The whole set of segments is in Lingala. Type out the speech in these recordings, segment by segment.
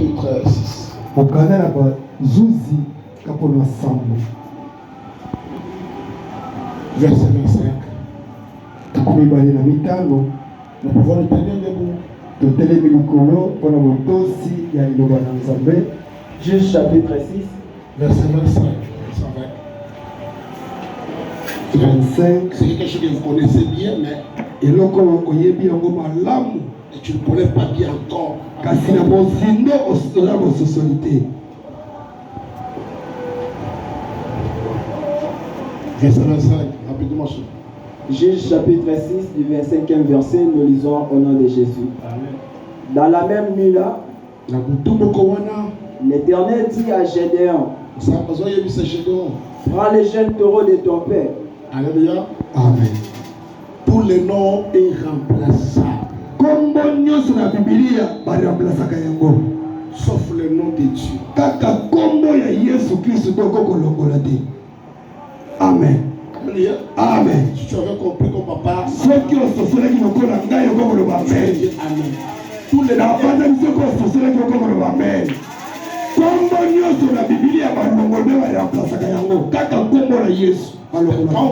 chapitre 6. Verset 25. Nous pouvons le tenir debout. Juge chapitre 6. Verset 25. 25. C'est quelque chose que vous connaissez bien, mais et tu ne connais pas bien encore. Verset 25, rapidement. Juge chapitre 6 du 25e verset, nous lisons au nom de Jésus. Amen. Dans la même nuit-là, l'Éternel dit à Gédéon, prends les jeunes taureaux de ton père. Alléluia. Amen. Tous les noms est remplaçable. Sauf le nom de Dieu. Amen. Alléluia. Amen. Si tu avais compris qu'on papa. Ceux qui ont sauvé qui me connaissent, Amen. Tous les noms. Amen. Quand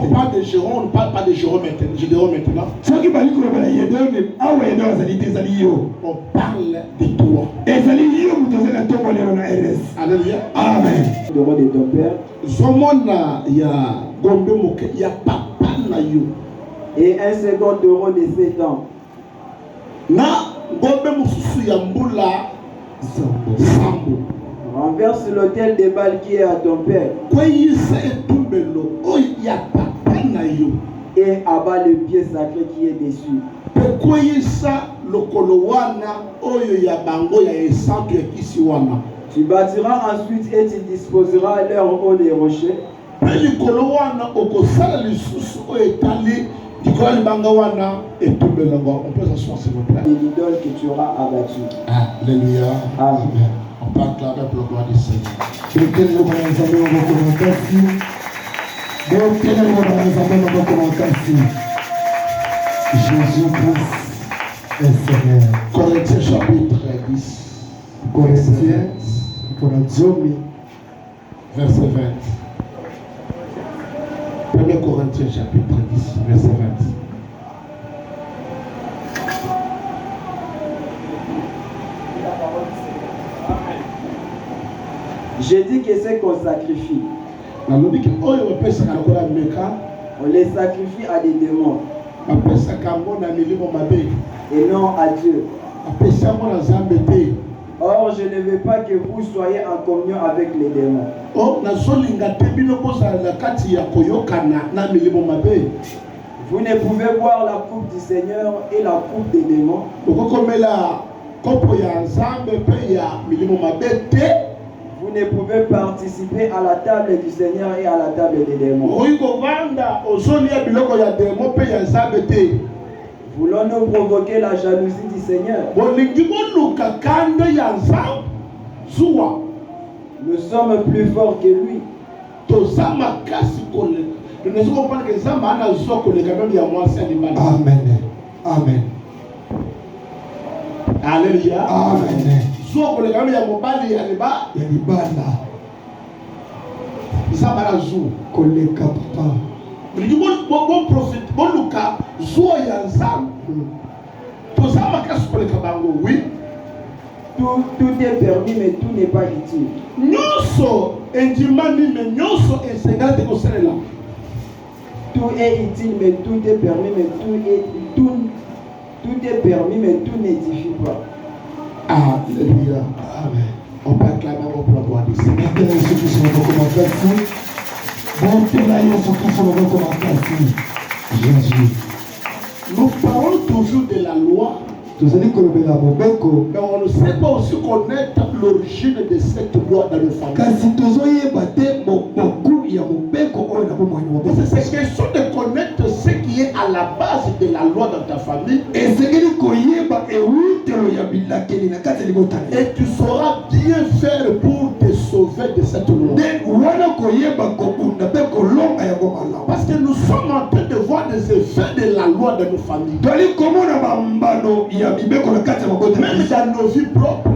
on parle de Jérôme, on ne parle pas de Jérôme maintenant. On parle de toi. Alléluia. Amen. Taureau de ton père. Zomona ya gombe moke ya papa na yo. Et un second taureau de 7 ans. Na gombe mususu ya mbula sambo. Renverse l'autel de Baal qui est à ton père. Et abat le pied sacré qui est dessus. Tu bâtiras ensuite et tu disposeras leur haut des rochers. Et l'idole que tu auras abattu. Alléluia. Amen. On peut acclamer pour la gloire du Seigneur. Jésus-Christ est Seigneur. Corinthiens chapitre 10. Corinthiens, verset 20. 1 Corinthiens chapitre 10, verset 20. J'ai dit que c'est qu'on sacrifie. On les sacrifie à des démons. Et non à Dieu. Or, je ne veux pas que vous soyez en communion avec les démons. Vous ne pouvez boire la coupe du Seigneur et la coupe des démons. Vous ne pouvez participer à la table du Seigneur et à la table des démons. Voulons-nous provoquer la jalousie du Seigneur? Nous sommes plus forts que lui. Amen. Amen. Alléluia. Amen. Koleka papa. Tout est permis, mais tout n'est pas utile. Tout est utile, mais tout est permis, mais tout est permis, mais tout n'édifie pas. Alléluia. Amen. On peut acclamer pour la gloire du Seigneur. Jésus. Nous parlons toujours de la loi. Mais on ne sait pas aussi connaître l'origine de cette loi dans le famille. C'est question de connaître ce qui est à la base de la loi dans ta famille. Et tu sauras bien faire pour te sauver de cette loi. Parce que nous sommes en train de voir des effets de la loi dans nos familles. Même dans nos vies propres.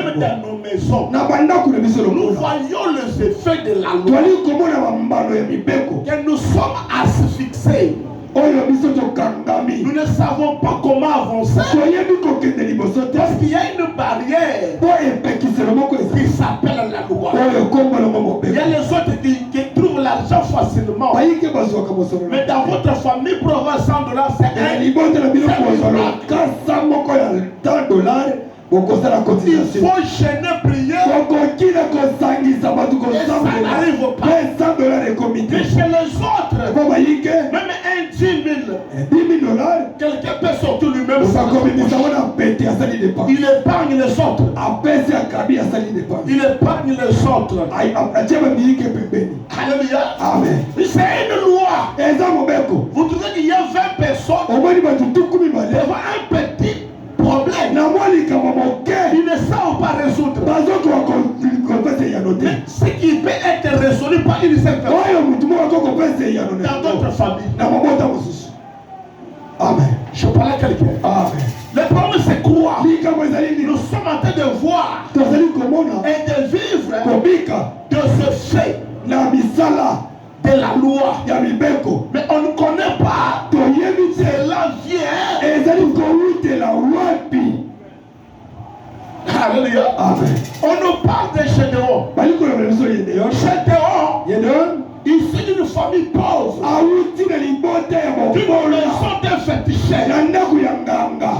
même dans nos maisons, na bandako na biso nous lokola voyons les effets de la loi. twali komona bambano ya mibeko Que nous sommes asphyxiés. oyo biso tokangami Nous ne savons pas comment avancer. toyebi kokende liboso te Parce qu'il y a une barrière po epekiselo moko qui ezali s'appelle la loi. oyo kombolongo Il y a mobeko les autres qui trouvent l'argent facilement. bayike bazwaka mosolo Mais dans votre famille, pour avoir 100 $, c'est un libota na bino kozwa miracle. lokasa moko ya $10 bokosala Il cotisation faut gêner, prier. okoki na kosangisa bato Ça n'arrive pas. pe $100 ekomi te Mais chez les autres, po bayike même un 10 000, $10,000 quelqu'un peut sortir lui-même. osakomimisa ngo na pete asali dépense Il épargne les autres. apesi akabi asali dépense Il épargne les autres. atie bamiyike pembeni Alléluia. amen C'est une loi. eza mobeko Vous trouvez qu'il y a 20 personnes omoni bato tuku mibale devant un petit problème. na mwa likambo moke Ils ne savent pas résoudre. bazokoka kopesa eyano te Mais ce qui peut être résolu par une seule personne oyo motu moko akokopesa eyano dans d'autres familles. na mabota mosusu amen Je parle à quelqu'un. amen Le problème c'est quoi? likambo ezali Nous nini sommes en train de voir tozali komona et de vivre kobika de ce fait na misala de la loi. ya mibeko Mais on ne connaît pas. toyebi te Cela vient. ezali kowutela wapi Alléluia. amen On nous parle de Gédéon. bali kolobela biso yedeyon Gédéon, yedeyon issu d'une famille pauvre, awuti na libota ya d'une mobola maison d'un féticheur. na ndako ya nganga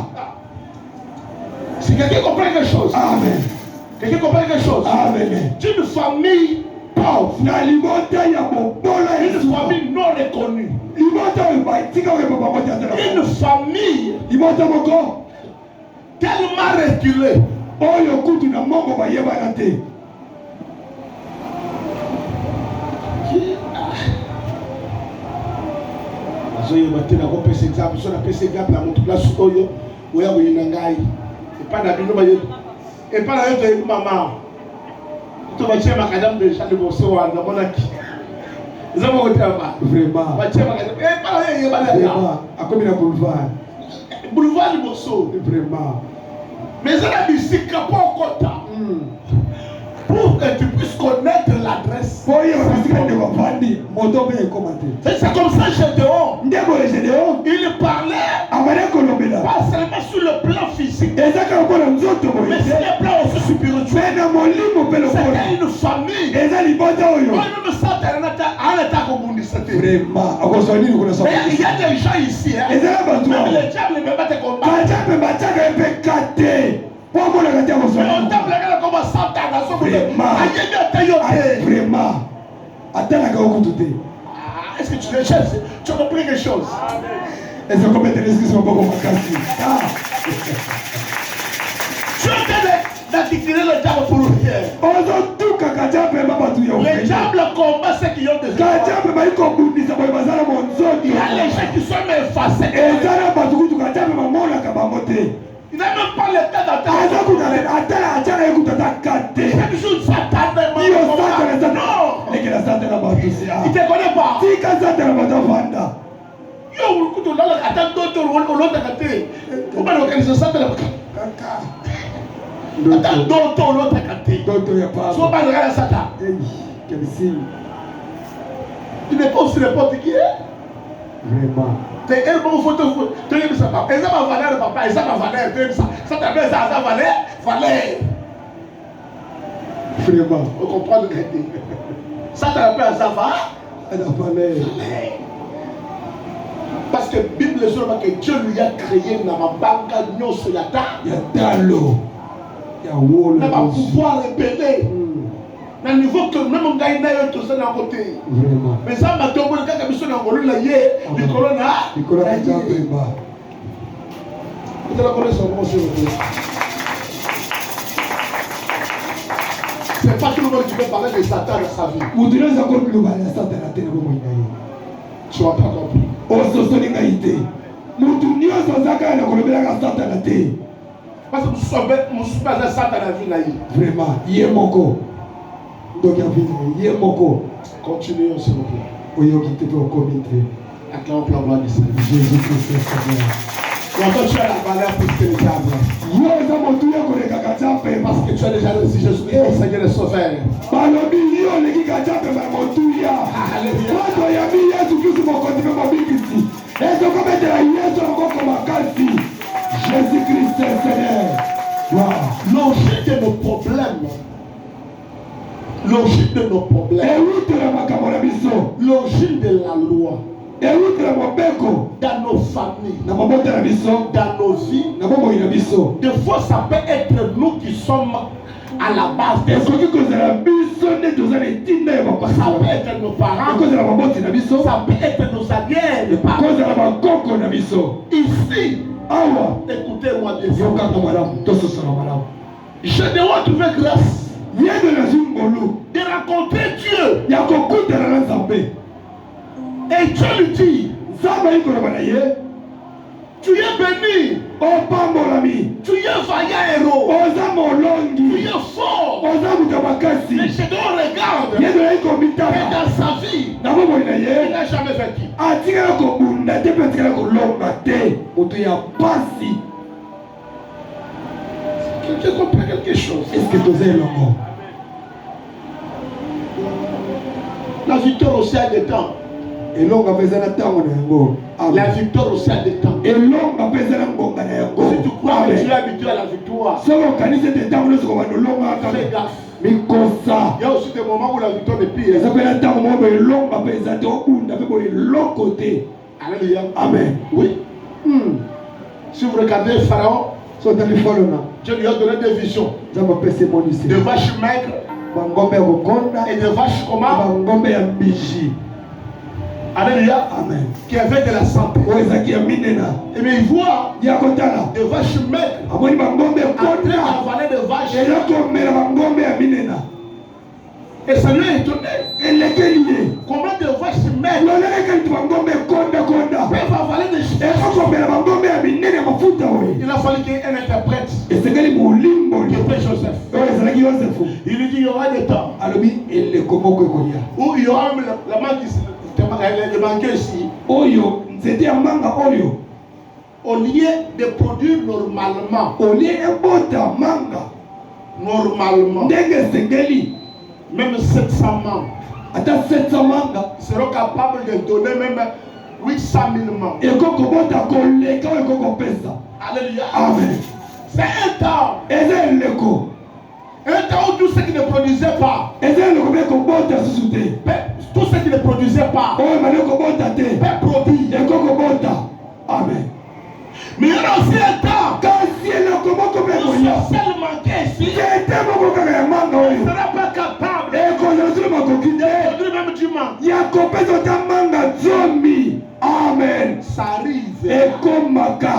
Si quelqu'un comprend quelque chose, amen quelqu'un comprend quelque chose, amen d'une famille pauvre, na libota ya mobola ya une suka famille non reconnue, libota oyo batika oyo papa moko ya tala une famille libota moko tellement reculée, oyo kutu na mongo bayebana te nazoyeba te nakopesa exemple so napesa exemple na motu place oyo oya koyina ngai epai na bino bayebi epai na yo toyebi mama to batie makadamu deja liboso wana namonaki eza moko te yaba vraiment batie makadamu epai na yo eyebana vraiment akomi na boulevard boulevard liboso vraiment mais eza na bisika mpo okota pour que tu puisses connaître l'adresse. po oyo babisika nde bavandi moto mpe ekoma te C'est comme ça Gédéon, nde boye gedeon il parlait abali kolobela pas seulement sur le plan physique, ezaka lokola nzoto boye mais sur te le plan aussi spirituel. mpe na molimo mpe lokola C'était une famille. eza libota oyo Moi-même, Satan arrêta comme on dit. vraiment akozwa nini kuna Mais il y a des gens ici, hein. ezala bato Même awa le diable ne peut pas te combattre. kaja mpe batiaka ye mpe kate po amonaka te akozwa Mais on nini tape les gars comme Satan. Vraiment. Vraiment. Atalaka okutu te. Est-ce que tu le cherches? Tu as compris quelque chose? Est-ce que comme teleskisi maboko makasi? Tu es en train d'attirer le diable pour rien. ozotuka kaja mpe babatu ya Le ofele diable combat ceux qui ont des kaja mpe bayi kobundisa boye bazala monzoki Il y a les gens qui sont effacés. ezala bato kutu kaja mpe bamonaka bango te Il n'a même pas le temps d'attendre. azakutana atala atiaka ye kutu ata kate Chaque jour, Satan iyo satana demande. Non! lekela satana bato Il sia ne te connaît pas. tika satana bato avanda Yo, écoute, on attend d'autres, on l'a gâté. On va localiser Satan. Attends d'autres, on l'a gâté. ndoto ya Si on papa va regarder Satan, quel signe tu n'es pas aussi n'importe qui. vraiment C'est elle qui faut te dire ça. Et ça va valer, papa. Et ça va valer. Ça t'appelle ça, ça valer. Valer. vraiment Vous comprenez? Ça t'appelle ça va. elle a parlé Parce que la Bible est sur que Dieu lui a créé dans ma banque nyonso ya ta. ya talo ya wolo Dans ma pouvoir révéler. Dans le niveau que même on gagne d'ailleurs tout ça d'un côté. vraiment Mais ça m'a tombé le cas comme ça dans le lié. Le corona. Nicolas Pemba Vous allez connaître son nom sur le. C'est pas tout le monde qui peut parler de Satan dans sa vie. mutu nyonso akolobala ya satana te na bomoi na ye Tu n'as pas compris. ososoli ngai te mutu nyonso aza kaka na kolobelaka satana te Parce que nous sommes pas Satan dans la vie naïve. vraiment ye moko ndoki ya vile ye moko Continuons s'il vous plaît. oyoki te mpe okomi te Acclamons pour la gloire du Seigneur. jésus christ seigneur Et encore tu as la valeur plus que le diable. yo eza motu ya kolekaka nzambe Parce que tu tu as déjà reçu Jésus-Christ comme Seigneur et Sauveur. balobi yo leki kajape bamotuya bato yambi yesu kristu mokonzi mpe mobikisi ezokobetela yesu na maboko makasi jésus christ est seigneur. L'origine de nos problèmes, l'origine de nos problèmes, ewutela makambo na biso, l'origine de la loi, ewutela mobeko dans nos familles, na mabota na biso, dans nos vies, na bomoi na biso. des fois ça peut être nous qui sommes à la base de ça. ekoki kozala biso nde toza na etinda ya Ça bapasi, peut être nos parents, ekozala maboti na biso, ça peut être nos arrière-parents. kozala bakoko na biso. Ici, awa écoutez-moi bien. yokanga malamu tososana malamu, Je dois trouver grâce yende nazwi ngolu de rencontrer Dieu. ya kokutana na nzambe. Et Dieu lui dit, nzambe ayikoloba na ye, tu es béni, opambolami, tu es vaillant héros, oza tu molongi, es fort. oza mutu makasi. Mais je dois regarder yende et ayikomitana dans sa vie, na bomoi na il ye, n'a jamais vaincu. atikala kobunda te mpe atikala kolonga te, moto ya pasi. Tu comprends quelque chose? Est-ce que toza elongo? La victoire aussi a des temps. elonga mpe eza na ntango na yango. La victoire aussi a des temps. elonga mpe eza na ngonga na yango. Si tu crois que tu es habitué à la victoire, soki okanisi ete ntango nyonso kobanda olonga fais kaka gaffe. mikosa. Il y a aussi des moments où la victoire n'est plus. eza mpe na ntango moko boye elonga mpe eza te obunda mpe boye eloko te. Alléluia. Amen. Oui. Si vous regardez Pharaon, so otali falona Dieu lui a donné des visions. nzambe apesi emonisi De vaches maigres bangombe ya kokonda et de vaches na comment? bangombe ya mbiji. Alléluia. Amen. Qui avait de la santé. oyo ezalaki ya minena Et bien il voit ya kotala des vaches maigres amoni bangombe en train ekonda d'avaler des vaches. eza komela bangombe ya minena. Et ça lui a étonné. elekeli ye Comment des vaches maigres lolelekeli ti bangombe ekondakonda peuvent avaler des choses. ekokomela bangombe ya minene ya mafuta oyo. Il a fallu qu'il y ait un interprète esengeli qui molimboli était Joseph. oyo ezalaki yosefu. Il lui dit il y aura des temps alobi eleko moko ekolia où il y aura même la main qui le banquier ici. oyo nzete ya manga oyo Au lieu de produire normalement, olie ebota manga normalement, ndenge esengeli même 700 membres ata 700 manga seront capables de donner même 800 000 membres. ekokobota koleka oyo ekokopesa. Alléluia. Amen. C'est un temps eleko où tout ce qui ne produisait pas, eza eloko mpe ekobota susu te tout ce qui ne produisait pas, oyo mali ekobota te peut produire. ekokobota. Amen. Mais il y aura aussi un temps kasi eloko moko mpe où ekolia ce seul manquait ici nzete moko kaka ya manga ne oyo sera pas capable ekozala sulu makoki de te produire même du manque. ya kopesa ta manga zomi. Amen. Ça arrive. ekomaka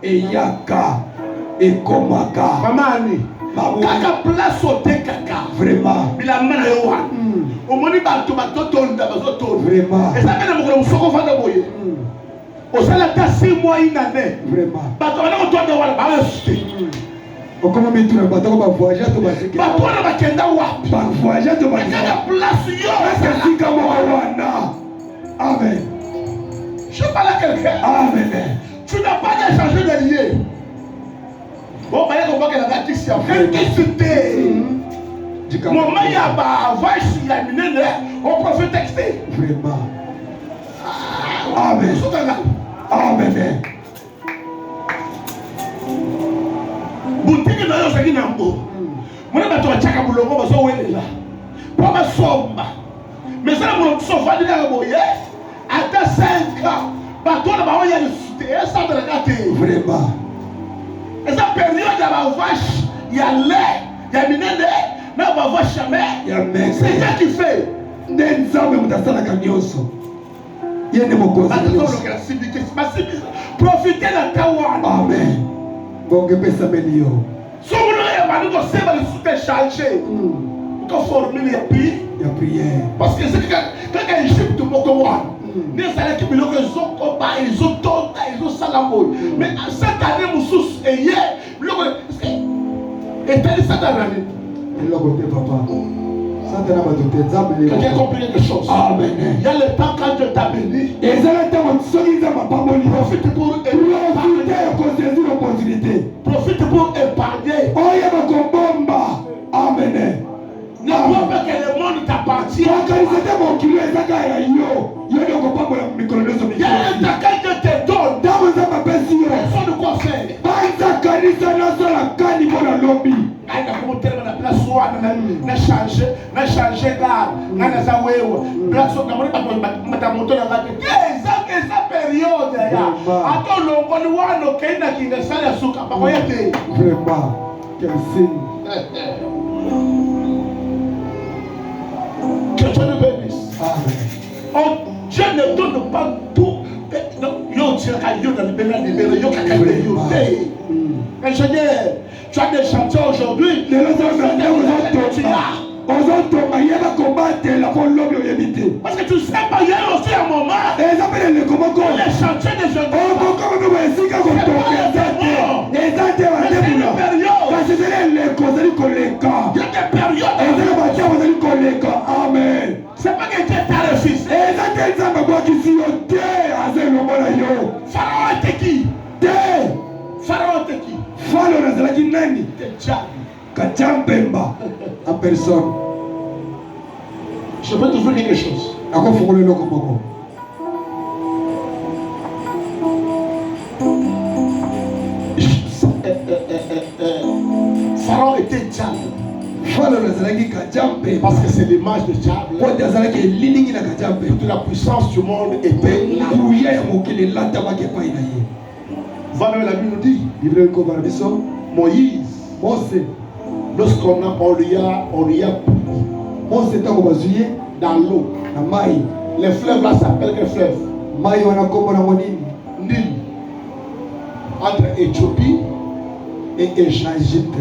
eyaka ekomaka Mamani, Maman. kaka place au thé kaka. Vraiment. Bila mena yo wa. Omoni bato batotonda bazotonda. Vraiment. Eza mena mokolo musoko fanda boye. Osala ta 6 mois une année. Vraiment. Bato bana kotonda wana ba resté. okoma mituna batako bavoyage to baseke Bato wana bakenda wapi? bavoyage to Kaka baseka place yo. esika moko wana. Amen. Je parle à quelqu'un. Amen. Tu n'as pas qu'à changer de lieu. Bon, bah, il y a un gars qui s'y a fait. Qui c'était? Mon mari a vache, il a miné, on profite texté. Vraiment. Amen. Amen. Boutique na yo saki na mbo. Mwana bato bachaka bulongo bazo welela. Pour ma somba. Mais ça mon sofa dit la boye. Ata 5 ans. Bato na ba ya le cité, ça de la gâté. Vraiment. Et ça période ya ba vache, ya lait, ya minene, na ba vache jamais. Ya mec. C'est ça qui fait. Nde nzambe mutasalaka nyonso. Ye nde mokonzi nyonso. Profitez de ta wana. Amen. Bonge pesa meli yo. Si vous voulez, vous allez se charger. Vous formule ya prière. Ya prière. Parce que c'est quand Égypte moko wana. Ne sala ki biloko ezoko ba ezotonda ezosalamo. Mais cette année mususu eye biloko etali satana ni. Eloko te papa. Satana bato te nzambe le. Quelqu'un compris quelque chose? Amen. Il y a le temps quand Dieu t'a béni. ezala ntango soki nzambe apamboli Profite pour profite épargner. ya kosaisir opportunité Profite pour épargner. oyeba kobomba entier. Organisez mon kilo et ça gagne yo. Yo ne comprend pas la microneuse. Il y a un taquet que te donne. Dans vos âmes, Personne de quoi faire. Banza kanisa naso la kani bona lobby. Aïda comme tellement la place soit na changer gare. Na za wewe. Place na mona ta moto na ngate. Eza période ya. Ato longo ni wano kenda kinga sala suka pa koyete. Vraiment. Quel signe. Que Dieu nous bénisse. Amen. Dieu ne donne pas tout. Yo tira yo dans le bénin yo kaka yo. Ingénieur, tu as des chantiers aujourd'hui. Parce que tu sais pas, il y a aussi un moment. Les chantiers des jeunes. Amen. C'est pas que tu es refusé. Pharaon était qui? Pharaon était qui? Pharaon nazalaki nani? Kachambemba en personne. Je peux t'ouvrir quelque chose. Akofungola eloko moko. Pharaon était diable. Pharaon nazalaki kachambemba parce que c'est l'image de diable. Kote azalaki elilingi na kachambemba. Toute la puissance du monde était là. Kuya ya mokili latamaki epai na ye. Va même la Bible nous dit. Bible ekobala biso. Moïse. Mose. On lui a Mose ntango bazwi ye dans l'eau. na mai. Les fleuves là s'appellent quel fleuve? Mai wana kombo na monini. Nil. Entre Éthiopie et Égypte.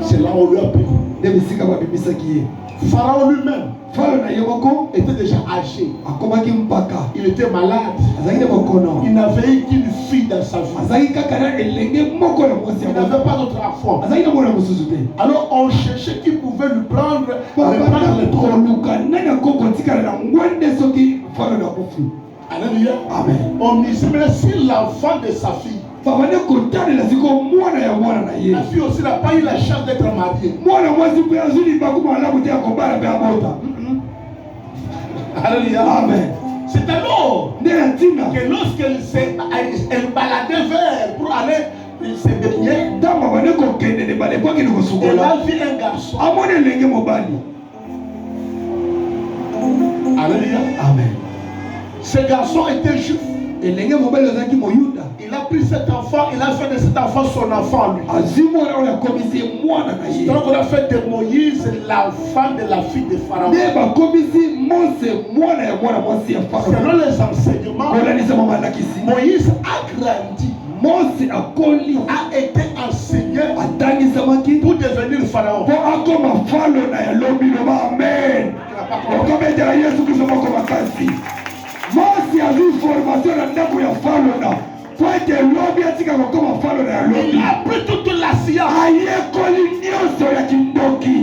C'est là où on lui a pris. Nebisika babimisaki ye. Pharaon lui-même. Pharaon na ye moko était déjà âgé. akomaki mpaka. Il était malade. Azalaki na mokono. Il n'avait qu'une fille dans sa vie. Azalaki kaka na elenge moko na mwasi. Il n'avait pas d'autre enfant. Azalaki na mwana mosusu te. Alors on cherchait qui pouvait lui prendre le trône. Luka nani akoko tikala na ngwande soki Pharaon na kufi. Alléluia. Amen. On disait mais si l'enfant de sa fille. Babane kotane la ziko mwana ya mwana na ye. La fille aussi n'a pas eu la chance d'être mariée. Mwana mwasi pe azuli bakuma la kutia kobala pe abota. Alléluia. Amen. C'est alors que lorsqu'elle baladait vers pour aller se baigner, elle a vu un garçon. Alléluia. Amen. Ce garçon était juif. Il a pris cet enfant, il a fait de cet enfant son enfant lui. Donc on a fait de Moïse l'enfant de la fille de Pharaon. Selon les enseignements, Moïse a grandi, a été enseigné pour devenir Pharaon. Amen. Mose a vu formation na ndako ya Pharaon. Pointe lobi atika koma Pharaon ya lobi. Il a pris toute la science. Ayekoli nyonso ya kindoki.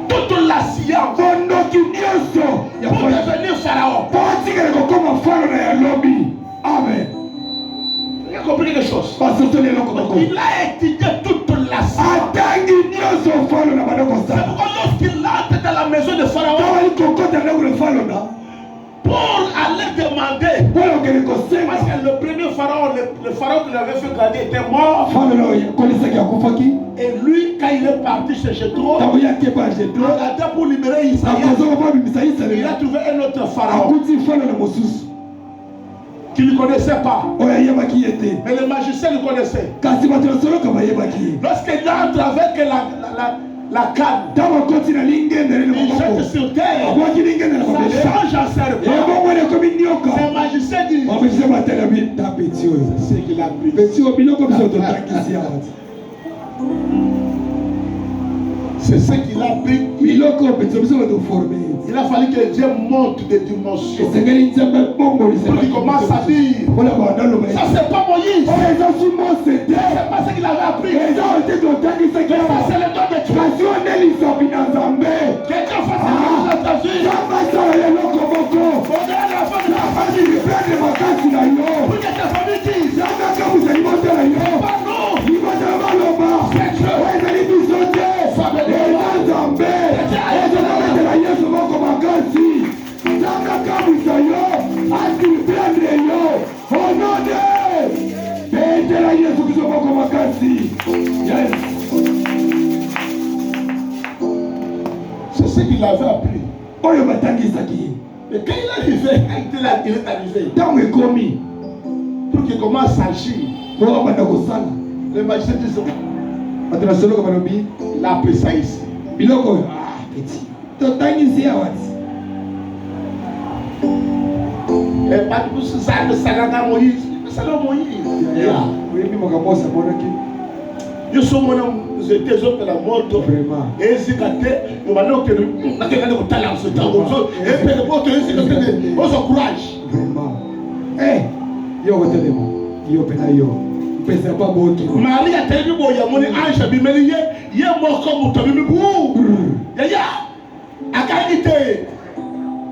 Toute la science. Bondoki nyonso ya pour devenir Pharaon. Pointe koma Pharaon ya lobi. Amen. Il a compris quelque chose. Il a étudié toute la science. C'est pourquoi lorsqu'il entre dans la maison de Pharaon, pour aller demander, parce que le premier pharaon, le pharaon qui l'avait fait grandir était mort. Et lui, quand il est parti chez Jéthro, pour libérer Israël, il a trouvé un autre pharaon qui ne connaissait pas. Mais le magicien le connaissait. Lorsqu'il entre avec la canne, il jette sur terre, ça change en serpent. Le magicien dit, c'est ce qu'il a pris. C'est ce qu'il a pris. Il a fallu que Dieu monte des dimensions. Pour qu'il commence à dire, ça c'est pas Moïse. C'est pas ce qu'il avait appris. Ça c'est le don de Dieu. Quelqu'un fasse ça dans ta vie. Pour que ta famille dise, c'est Dieu. qu'il avait appris. oyo batangisaki Mais quand il est arrivé, il est arrivé, ntango ekomi pour qu'il commence à agir, po babanda kosala les magistrats disent, bato na soloka balobi il a appris ça ici. biloko oyo eti totangisi awa ti Et pas tout ça, ça n'a Moïse. Ça n'a Moïse. oyebi makambo oyo amonaki Je suis mon étais autres la moto. vraiment Et si quand tu vas que nous avons un talent ce temps. Et puis le pote, c'est que on s'encourage. vraiment yo kotelema yo pena yo mpesa pa boto Marie a tellement beau, il y a mon ange bimeli, il y a mort comme tu as mis bou. Ya. À qualité.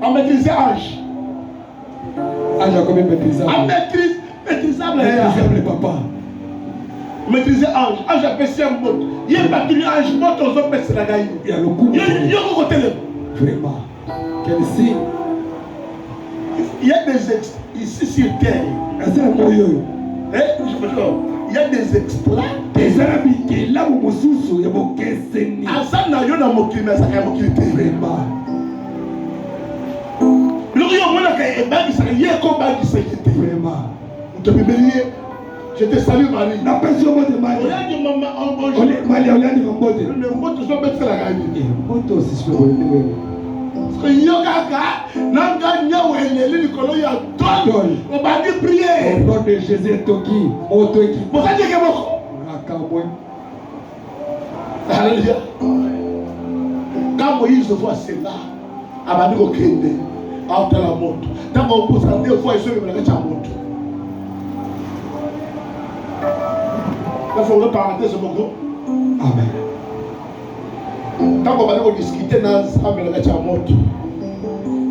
On maîtrise ange. anja komi maîtrisable On maîtrisable. maîtrisable papa Maîtriser ange. Ange a passé un mot. Il y a battu ange, mot aux autres personnes à gagner. ya lokumu Il y a un côté. vraiment quel signe Il y a des ex ici sur terre. asala koyo oyo Il y a des exploits. ezala bikelamu mosusu ya bokeseni Asa na yo na mokili mais ça ka mokili te. vraiment Loko yo mona ka ebagi sa ye ko bagi sa yete. vraiment To bibelier. Je te salue Marie. napesi yo mbote mali Oya di mama en bonjour. mali oliandika mbote Le mbote so betsa la gani. mbote osisi oyo Parce que yo kaka nanga nyawo eleli likolo ya don. O bagi au prier. nom de Jésus toki moto eki Bosa je ke boko. akamwe Alléluia. Quand Moïse voit cela, abandi ko kende. Auta la moto. Tango posa deux fois iso me la moto. Il faut reparenthèse mon amen Quand on va discuter dans la moto,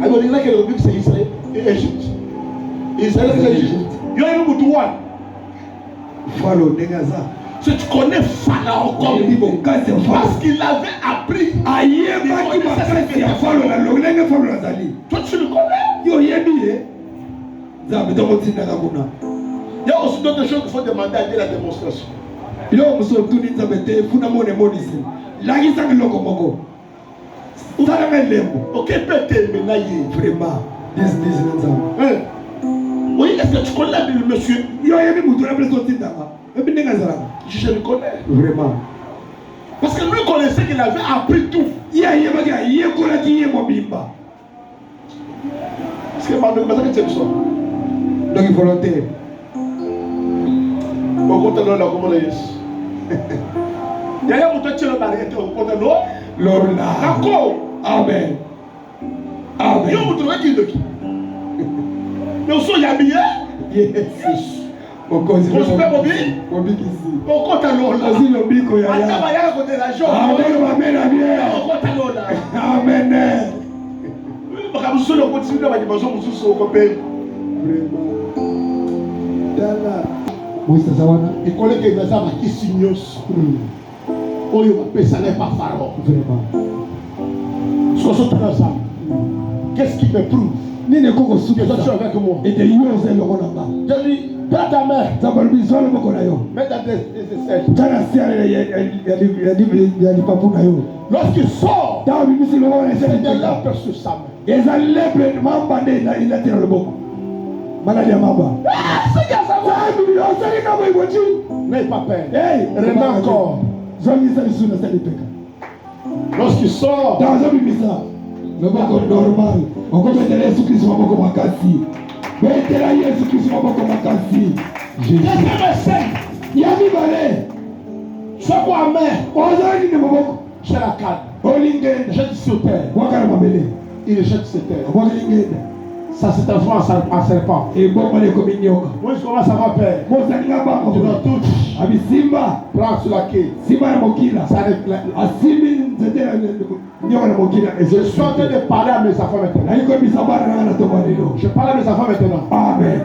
alors il y a quelqu'un qui c'est Israël et Égypte. Israël et Égypte. Il y a un bout falo ndenge aza si tu connais Pharaon oyebi comme bokasi ya falo parce qu'il avait appris. ayebaki makasi ya falo na ndenge falo nazali Toi tu le connais. yo oyebi ye nzambe tokotindaka kuna Il y a aussi d'autres choses qu'il faut demander à Dieu la démonstration. biloko mosusu otuni nzambe te funa mona emonisi lakisaka eloko moko salanga elembo Ok, peut-être maintenant vraiment disnisi na nzambe oui, est-ce que tu connais la Bible, monsieur? yo oyebi mutu na place otindaka oyebi ndenge azalaka Je le connais. vraiment Parce que lui connaissait qu'il avait appris tout. ye ayebaki ayekolaki ye mobimba Parce que maintenant que tu es ça. donc volontaire Au compte de l'eau, comment on est. Il y a un mouton qui est barré au compte de l'eau. lorna D'accord. amen Il y a un amen mouton qui est mais aussi il y a bien. yes mokonzi mobikisi Au compte de l'eau. ozi lobiko ya Attends, ya il y a un côté de la jambe. amen amen amen Au compte de l'eau là. amen Quand vous le continuez à dire bonjour, vous serez au copain. moïse aza wana Il connaît que les hommes qui signent. Oh, il va passer par Pharaon. vraiment Qu'est-ce qui me prouve nini ekoko que toi tu es sukisa avec moi? ete yo oza eloko na nga Je lui prends ta main, nzambe alobi zwa loboko na yo mets ta tête. tya na se ya lipapu na yo Lorsqu'il sort, ntango bimisi loboko na c'est de esali l'âme sur sa main. eza lepre mamba nde elati na loboko maladi ya mamba osali na boyiboti N'aie pas peur. Remets encore. zongisa lisu nasali peka Lorsqu'il sort, ntango ozobimisa loboko normal okobetela yesu kristu maboko makasi betela yesu kristu maboko makasi jésus ya mibale sois quoi main, ozali nini maboko j'ai la canne. olingenda Jette sur terre. bwakala mabele Il le jette sur terre. obwakala ingenda Ça se transforme en serpent. ebomala ekomi nyoka Moi, je commence à avoir peur. mozalinga Tu bango me touches. abisimba Prends sur la quai. simba na mokila Ça réfléchit. asimbi nzete nyoka na mokila Je suis en train de parler à mes enfants maintenant. nayi koyebisa bana nanga na tongo lelo Je parle à mes enfants maintenant. amen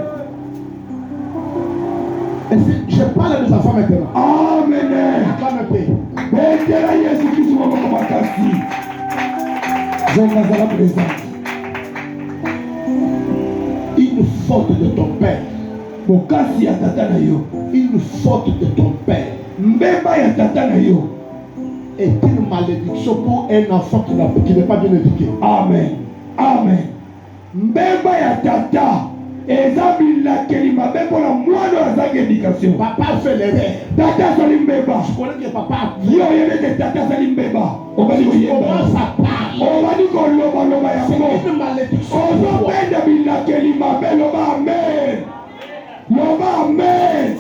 Et si je parle à mes enfants maintenant. amen Pas me payer. betela yesu kristu maboko makasi zonga zala présente Une faute de ton père. bokasi ya tata na yo Une faute de ton père. mbemba ya tata na yo est une malédiction pour un enfant qui n'est pas bien éduqué. Amen. Amen. Mbeba ya tata. Ezabila kelima bebo la mwana azange éducation. Papa fait l'erreur. Tata salimbeba. Je connais que papa Yo yele tata salimbeba. On va dire comment ça parle. on va dire qu'on loba ya mo. C'est une malédiction. On va benda bila kelima belo ba amen. Loba amen.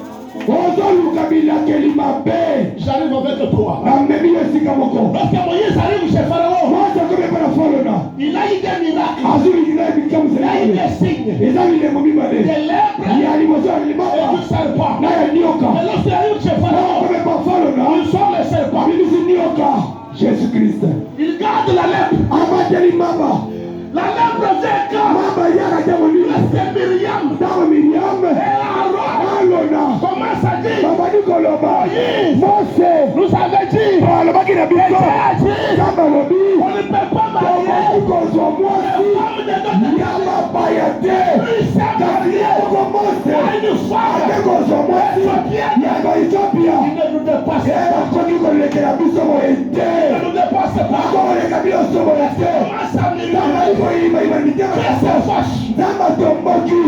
Ozoluka bila kelima be. J'arrive avec toi. Amemi yesika moko. Lorsque Moïse arrive chez Pharaon, Mwanza kome para folona. il a eu des miracles. Azuri kila bikamu Il a eu sele. des signes. Ezali le momi bale. Des lèvres Ya limoso et limapa. du serpent. Na ya nioka. Et lorsqu'il arrive chez Pharaon, Kome pa folona. il sort le serpent. Abidisi nioka. Jésus Christ. Il garde la lèvre. Abateli mama. La lèvre vient quand Mama yaka jamu ni. c'est Myriam Dawa Miriam. et Aaron Alona. commence à dire, Baba di koloba. Mose. nous avons dit, Alobaki na biko. on Kama lobi. ne peut pas marier Baba kozwa mwasi. femme de notre Nyama bayate. plus simple Kasi oko Mose. à une femme. Ate kozwa mwasi. Yaba Ethiopia. Il ne nous dépasse Eba pas. koki kolekela biso boyete. Il ne nous dépasse pas. Koleka biso boyete. Commence à Zamba murmurer. iko ima ima mitema Qu'est-ce kasa. qu'on fâche? Zamba tomboki.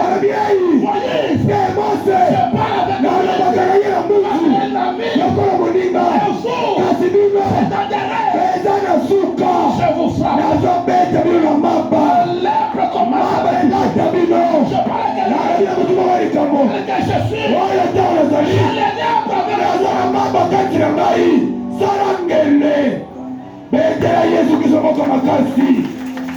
Arabi ai. Moïse, Ke Mose. je parle avec Na lui. alobakaka ye na Mungu. Un ami, Lokola moninga. un fou, Kasi bino. c'est intérêt. Eza na suka. Je vous frappe. Nazobeta bino na mapa. La lèpre commence à Mapa elata bino. Je parle avec Nalobi na mutu moko likambo. quelqu'un que je suis. Oyo ntango nazali. Les lèpres avec Nazala mapa kati na ngai. Sala ngele. Betela Yesu Kristo moko makasi.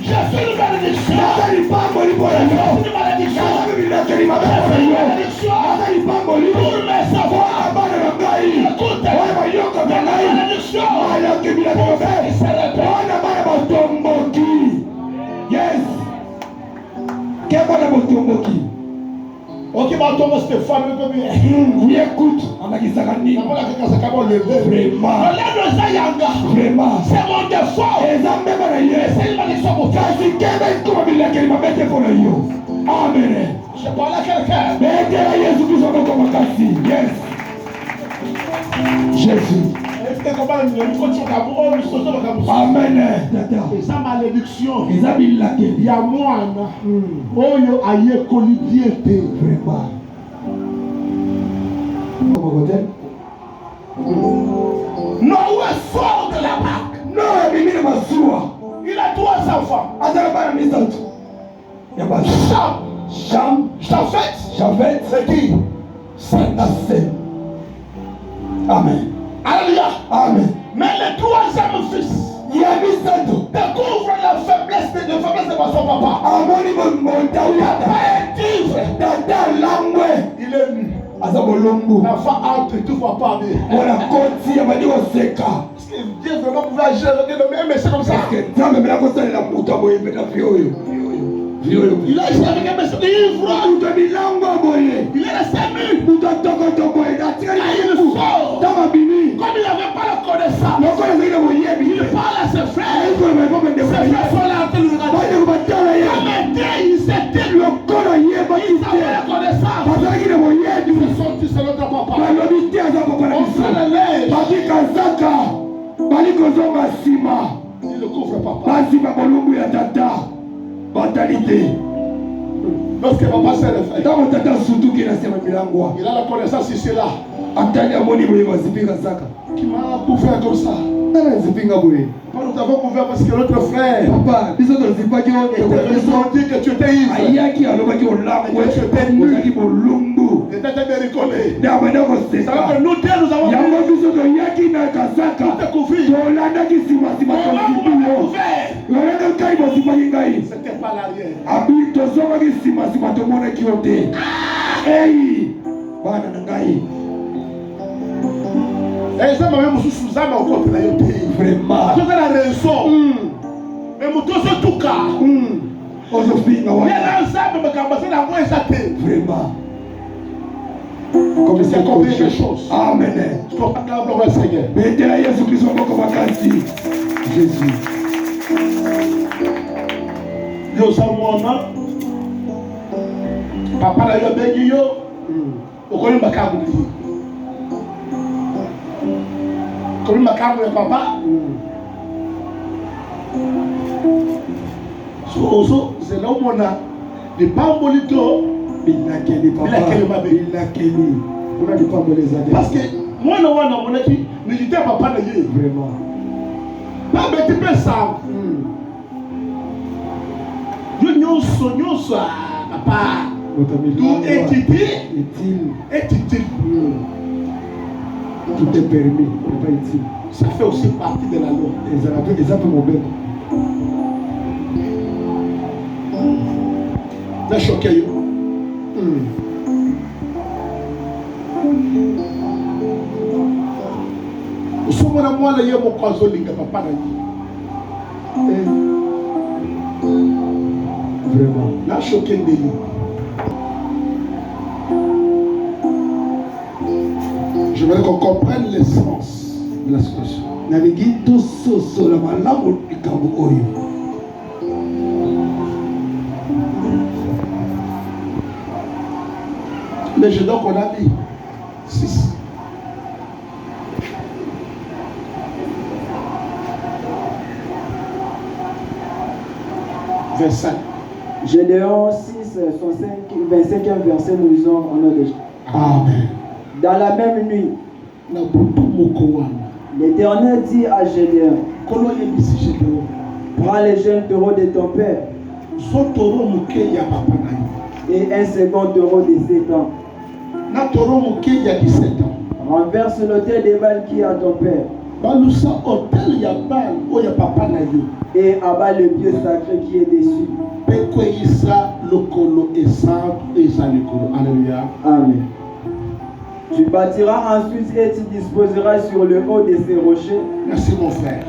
je suis une malédiction. Naza lipamboli mpo na Je yo. suis une malédiction. Naza bibilakeli mabe Je mpo na suis une yo. malédiction. Naza lipamboli Pour mes mpo savoirs. na bana na ngai. Écoute, Oyo bayoko na la ngai. malédiction. Alaki bilakeli mabe. Il se répète. Wana bana botomboki. Yes. Ke bana botomboki. Ok, bah, Thomas Stéphane, le premier. Uyekut. Anakisaka nini? Namona kaka ça comment le lèvre. Vraiment. Le lèvre ça yanga. Vraiment. C'est mon défaut. Eza mbeba na ye. C'est une malédiction pour toi. Kasi kebe ikuma bilakeli mabe te mpo na yo. Amen. Je parle à quelqu'un. Betela Yesu Kristo moko makasi. Yes. Jésus. Est-ce comment il faut que tu amoureux, il faut que tu Amen. Tata. Et ça malédiction. Eza bilakeli. Ya mwana. Oyo aye kolidiete. Vraiment. Comment dire? Noé sort de la barque. Non, mimi na masuwa. Il a 3 enfants. Azala bana misatu. Ya basi. Cham. Cham. Japhet. Javet. C'est qui? Sanase. Amen. Alléluia. Amen. Mais le 3e fils Ya misatu. découvre la faiblesse de son papa. Amoni monta Il n'a uyata. pas été ivre. Tata langwe. Il est nu. Aza bolongo. L'enfant entre, tout va pas bien. Wana koti ya badi oseka. Parce que Dieu vraiment pouvait agir avec un mais c'est comme ça. Parce que nzambe mela kosalela mutu aboye mpena vi oyo. Vi oyo. Il a agi avec un monsieur ivre. Mutu milango aboye. Il est resté nu. Mutu atoko boye. Atikali Il mutu. sort. Tama bini. Comme il n'avait pas la connaissance, Lokola zaki na boyebi. il parle à ses frères. Iko na maipo mende Ses boye. frères sont là en train de le regarder. Bade kubatala ye. Comme un dé, il s'était lu. Lokola yeba Il avait la ite. connaissance. Bazalaki na boyebi. Ils sont sortis selon ton papa. Balobi te aza papa na On biso. fait le linge. Bakikazaka. Bali kozonga nsima. Il ne couvre papa. Basima bolumbu ya tata. Batali te. Lorsque papa s'est réveillé, Ntango tata asutuki na sema milangwa. il a la connaissance ici là. Atali amoni boye bazipika zaka. Qui m'a couvert comme ça. Tala zipinga boye. Nous t'avons couvert parce que notre frère Papa, biso tozipaki était oyo. venu nous dire que tu étais ivre. Ayaki alobaki olangwe. Ozali bolumbu. Il était bien rigolé. Ndabanda Ça koseka. veut dire que nous deux, nous avons Yango biso toyaki na kasaka. tout découvert. Tolandaki nsima Comment vous m'avez tosipi yo. couvert? Yolanda kai bosipaki ngai. C'était pas l'arrière. Abi tozongaki nsima tomonaki yo te. Ei bana na ngai. Et ça m'a même sous Zama au côté là. Vraiment. C'est la raison. Mais mon dos c'est tout cas. Ozopinga Il y wana. a l'ensemble mais quand c'est la moins ça t'est. Vraiment. Comme c'est compris quelque chose. Amen. Tu comprends le Seigneur. Betela Yesu Kristo moko makasi. Jésus. Yo samwana. Papa na yo bengi yo. Okoni bakabuli. Comme ma carte de papa. C'est là où on a des bambolito. Il a quel papa. Il a quel. On a des pas les années. Parce que moi, non, mon équipe, ne dis pas papa de Dieu. Vraiment. Pas mais tu peux ça. Nous sommes papa. Tout est utile. Tout est permis, c'est pas utile. Ça fait aussi partie de la loi. Et ça peut m'obliger. Ça choque yo. Usomona mwana ye mo kwazo linga papa na yi. Vraiment. La choqué de lui. Je voudrais qu'on comprenne l'essence de la situation. Nalingi to so la malamu ikambu oyo. Les jeux d'or qu'on a mis 6. Verset. Gédéon 6, 25e verset, nous lisons en nom de Jésus. Amen. Dans la même nuit, l'Éternel dit à Gédéon, prends les jeunes taureaux de ton père et un second taureau de 7 ans. Renverse l'autel des Baal qui est à ton père et abat le pieu sacré qui est dessus. Amen. Tu bâtiras ensuite et tu disposeras sur le haut de ces rochers. Merci mon frère.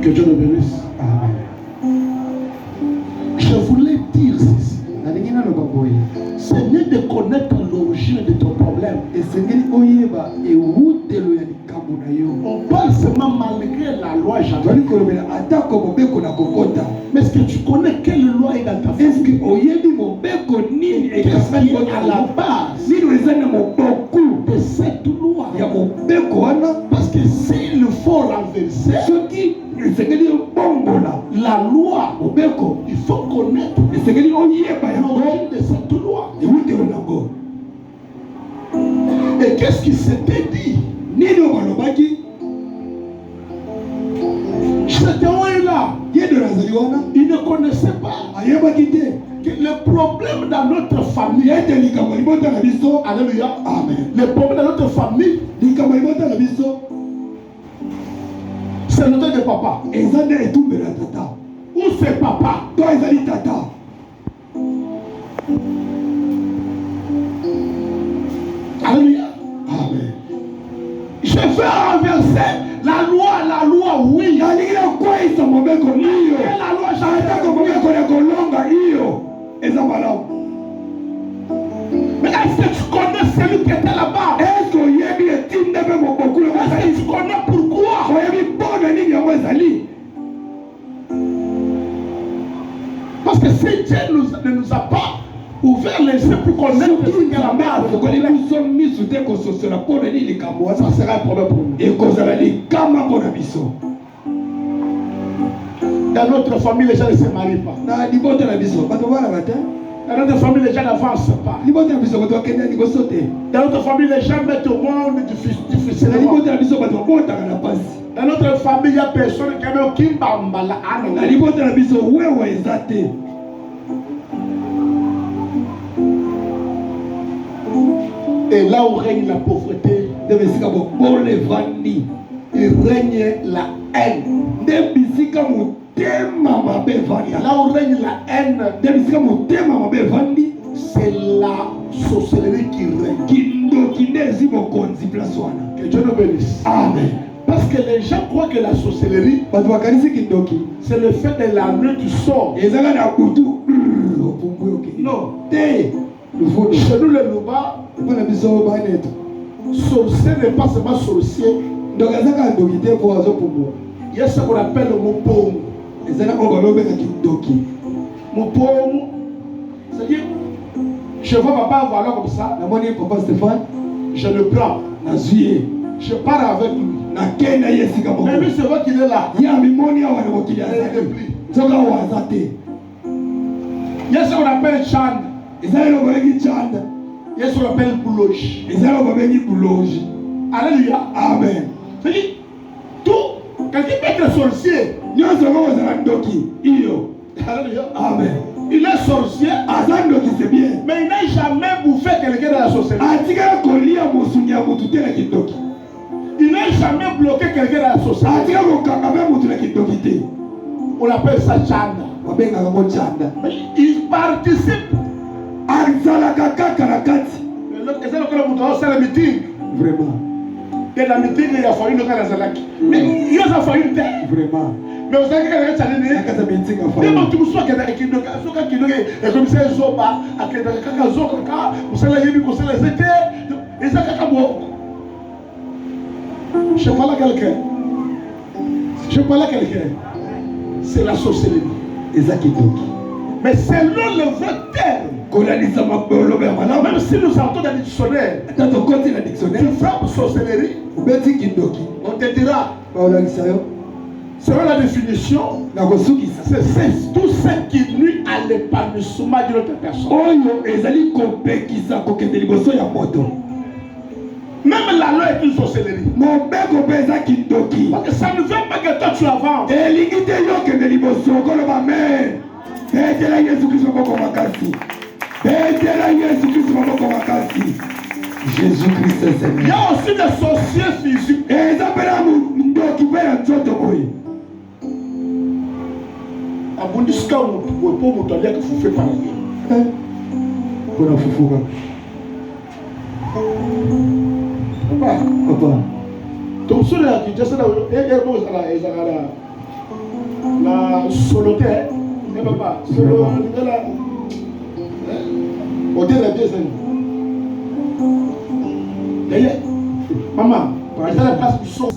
Que Dieu nous bénisse. Amen. Je voulais dire ceci. C'est mieux de connaître l'origine de ton problème. On parle seulement malgré la loi jamais. Mais est-ce que tu connais quelle loi est dans ta vie? Est-ce que qu'est-ce qui est à la base de cette loi? Parce que s'il faut renverser la loi, il faut connaître l'origine de cette loi. Et qu'est-ce qui s'était dit? C'était là. Il ne connaissait pas que le problème dans notre famille. Alléluia. Amen. Le problème dans notre famille, c'est le temps de papa. Où c'est papa? Alléluia. Amen. Je vais renverser la loi, oui. La loi, mais est-ce que tu connais celui qui était là-bas? Est-ce que tu connais pourquoi? Parce que si Dieu ne nous a pas ouvert les yeux pour connaître ce qui est là-bas, ça sera un problème pour nous. Dans notre famille, les gens ne se marient pas. Dans notre famille, les gens n'avancent pas. Dans notre famille, les gens mettent au monde difficilement. Dans notre famille, il n'y a personne qui a même aucune bambala. Et là où règne la pauvreté, il règne la haine. Là où règne la haine, c'est la sorcellerie qui règne. Que Dieu nous bénisse. Amen. Parce que les gens croient que la sorcellerie, c'est le fait de l'amener du sort. Non. Chez nous, les Louba, sorcier n'est pas seulement sorcier. Il y a ce qu'on appelle le mopom. Mopom, c'est-à-dire, Je vois papa voilà comme ça. namoni papa Stéphane Je le prends. nazwi Je pars avec lui. nakenda ye esika moko Mais lui, c'est vrai qu'il est là. ye amimoni awa na mokili Il aza est te pris. nzoka awa aza te Il y a ce qu'on appelle Chan. eza eloko babengi chanda Il y a ce qu'on appelle Bouloche. eza eloko babengi buloji. Alléluia. Amen. C'est-à-dire, tout, quelqu'un peut être sorcier. nyonso ngo ozala ndoki iyo. Alléluia. Amen. Il est sorcier, aza ndoki c'est bien, mais il n'a jamais bouffé quelqu'un dans la sorcellerie. atikala kolia mosuni ya motu te na kindoki, Il n'a jamais bloqué quelqu'un dans la sorcellerie. atika kokanga mpe motu na kindoki te. On appelle ça Chanda. babengaka ngo chanda. Il participe. azalaka kaka na kati Et c'est le le meeting. vraiment Et la meeting, il y a fallu le cas dans la mais il y a fallu le temps. vraiment Mais vous savez que challenge. nakata meeting Ni afa mtu mswa kenda kidogo soka kidogo et comme ça zoba akenda kaka zoka ka usala yebi kusala zete ezaka kabo. Je parle à quelqu'un. Je parle à quelqu'un. C'est la sorcellerie. eza kindoki Mais selon le vrai terme, kolalisa mabolobe ya malamu. même si nous sortons dans le dictionnaire, ata tokoti na tu dictionnaire frappes sorcellerie, obeti kindoki on te dira, baolakisa yo selon la définition, na kosukisa c'est tout ce qui nuit à l'épanouissement d'une autre personne. oyo ezali kopekisa kokende liboso ya moto. Même la loi est une sorcellerie. mobeko mpe eza kindoki Parce que ça ne veut pas que toi tu avances. elingi te yo okende liboso koloba amen. betela yesu kristo maboko makasi, betela yesu kristo maboko makasi. jésus christ Il y seigneur. a aussi des sorciers physiques. eza mpe na ndoki mpe ya nzoto boye. Abundisika mutu boye po mutu aliaka fufe pana ye. mpona fufuka Papa, papa tosolo ya Kinshasa na ebo ezalaka na solo te. Eh papa, solo lingala. Hôtel la pièce. D'ailleurs, maman, ezala place du son.